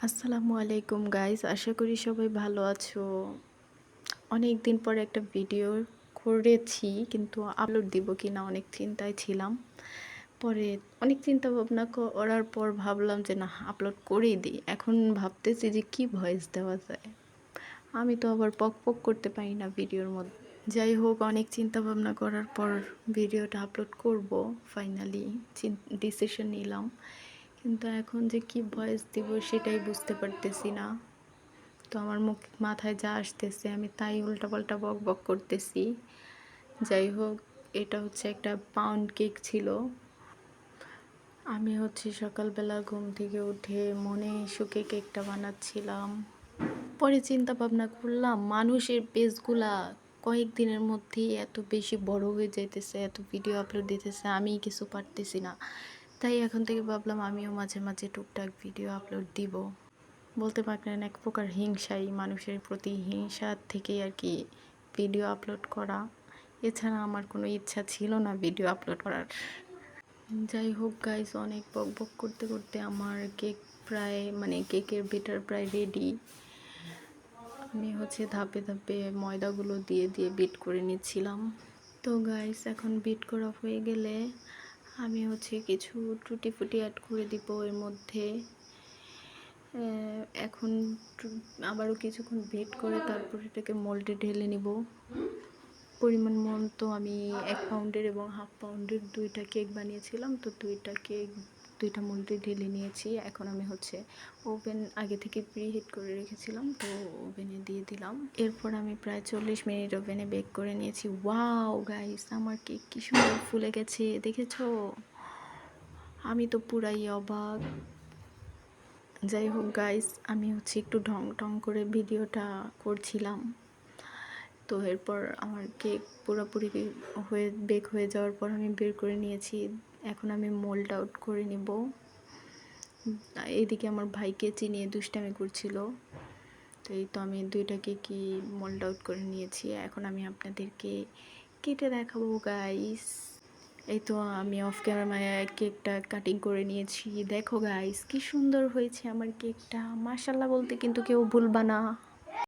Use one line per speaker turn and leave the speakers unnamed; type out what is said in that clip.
আসসালামু আলাইকুম গাইস, আশা করি সবাই ভালো আছো। অনেক দিন পরে একটা ভিডিও করেছি, কিন্তু আপলোড দিব কিনা অনেক চিন্তায় ছিলাম। পরে অনেক চিন্তা ভাবনা করার পর ভাবলাম যে না, আপলোড করেই দিই। এখন ভাবতেছি যে কি ভয়েস দেওয়া যায়। আমি তো আবার পক পক করতে পারি না ভিডিওর মধ্যে। যাই হোক, অনেক চিন্তা ভাবনা করার পর ভিডিওটা আপলোড করব ফাইনালি ডিসিশন নিলাম। কিন্তু এখন যে কি ভয়েস দিব সেটাই বুঝতে পারতেছি না। তো আমার মাথায় যা আসতেছে আমি তাই উল্টাপাল্টা বক বক করতেছি। যাই হোক, এটা হচ্ছে একটা পাউন্ড কেক ছিল। আমি সকালবেলা ঘুম থেকে উঠে মনে সুখে কেকটা বানাচ্ছিলাম। পরে চিন্তা ভাবনা করলাম, মানুষের পেজগুলা কয়েকদিনের মধ্যেই এত বেশি বড় হয়ে যাইতেছে, এত ভিডিও আপলোড দিতেছে, আমি কিছু পারতেছি না। তাই এখন থেকে ভাবলাম আমিও মাঝে মাঝে টুকটাক ভিডিও আপলোড দিব। বলতে পারেন এক প্রকার হিংসাই, মানুষের প্রতি হিংসা থেকেই আর কি ভিডিও আপলোড করা। এছাড়া আমার কোনো ইচ্ছা ছিল না ভিডিও আপলোড করার। যাই হোক গাইস, অনেক বক বক করতে করতে আমার কেক প্রায় কেকের বেটার প্রায় রেডি। আমি ধাপে ধাপে ময়দাগুলো দিয়ে দিয়ে বিট করে নিচ্ছিলাম। তো গাইস, এখন বিট করা হয়ে গেলে আমি কিছু টুটি ফুটি অ্যাড করে দিব এর মধ্যে। এখন আবারও কিছুক্ষণ বিট করে তারপর এটাকে মোল্ডে ঢেলে নিব। পরিমাণ মতো আমি 1 পাউন্ডের এবং হাফ পাউন্ডের 2টা কেক বানিয়েছিলাম, তো 2টা কেক 2টা মোল্ডে ঢেলে নিয়েছি। এখন আমি ওভেন আগে থেকে প্রিহিট করে রেখেছিলাম, তো ওভেনে দিয়ে দিলাম। এরপর আমি প্রায় 40 মিনিট ওভেনে বেক করে নিয়েছি। ওয়াও গাইস, আমার কেক কি সুন্দর ফুলে গেছে দেখেছো? আমি তো পুরাই অবাক। যাই হোক গাইস, আমি একটু ঢং ঢং করে ভিডিওটা করছিলাম। তো এরপর আমার কেক পুরোপুরি বেক হয়ে যাওয়ার পর আমি বের করে নিয়েছি। এখন আমি মোল্ড আউট করে নিব। এইদিকে আমার ভাইকে চিনিয়ে দুষ্টামি করছিল। তো এই তো আমি 2টা কেকই মোল্ড আউট করে নিয়েছি। এখন আমি আপনাদেরকে কেটে দেখাবো গাইস। এই তো আমি অফ ক্যামেরায় কেকটা কাটিং করে নিয়েছি। দেখো গাইস, কি সুন্দর হয়েছে আমার কেকটা। মাশাআল্লাহ বলতে কিন্তু কেউ ভুলবা না।